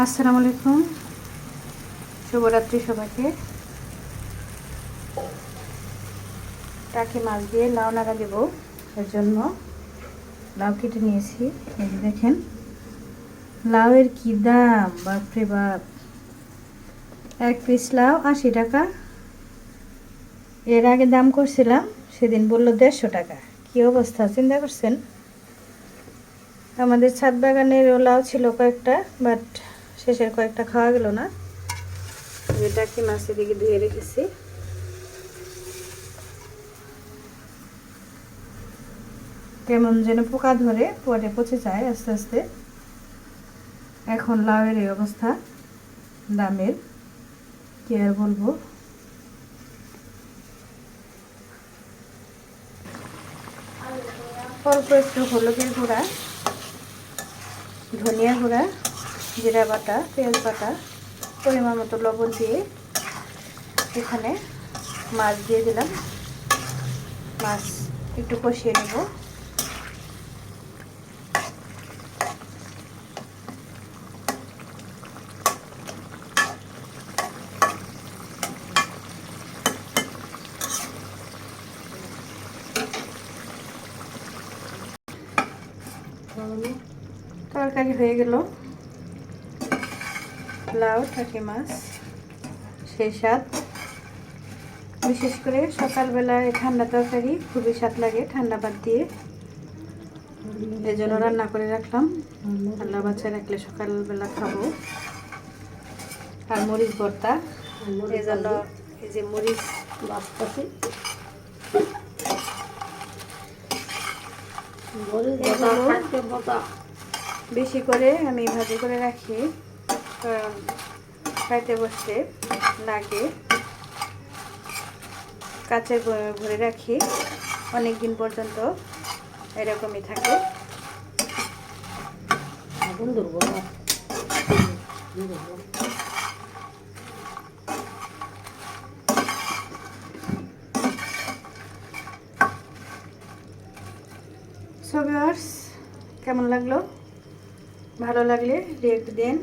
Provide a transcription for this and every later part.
আসসালামু আলাইকুম, শুভরাত্রি সবাইকে। টাকি মাছ দিয়ে লাউ নাড়া দেবো, এর জন্য লাউ কেটে নিয়েছি। এই যে দেখেন, লাউয়ের কি দাম, বাপরে বাপ! 1 পিস লাউ 80 টাকা। এর আগে দাম করছিলাম, সেদিন বললো 150 টাকা। কি অবস্থা চিন্তা করছেন? আমাদের ছাদ বাগানের লাউ ছিল কয়েকটা, বাট শেষের কয়েকটা খাওয়া গেল না। টাকি মাছ এদিকে ধুয়ে রেখেছি। কেমন যেন পোকা ধরে পরে পচে যায় আস্তে আস্তে। এখন লাউয়ের এই অবস্থা, দামের কি আর বলবো। অল্প একটু হলুদের গুঁড়া, ধনিয়া গুঁড়া, জিরা বাটা, পেঁয়াজ বাটা, পরিমাণ মতো লবণ দিয়ে এখানে মাছ দিয়ে দিলাম। মাছ একটু কষিয়ে নেব। তরকারি হয়ে গেল, লাউ টাকি মাছ, সেই স্বাদ। বিশেষ করে সকালবেলায় ঠান্ডা তরকারি খুবই স্বাদ লাগে ঠান্ডা ভাত দিয়ে। এই জন্য রান্না করে রাখলাম, ঠান্ডা বাচ্চা রাখলে সকালবেলা খাবো। আর মরিচ ভর্তা, এই জন্য এই যে মরিচ বাটতেছি। বেশি করে আমি ভাজি করে রাখি, কারণ খাইতে বসতে লাগে। কাচের ভরে রাখি, অনেক দিন পর্যন্ত এরকমই থাকে। সো ভিউয়ার্স, কেমন লাগলো? ভালো লাগলে রিঅ্যাক্ট দেন।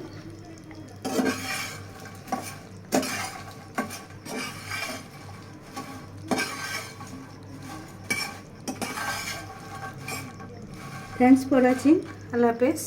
Thanks for watching. আল্লাহ হাফেজ।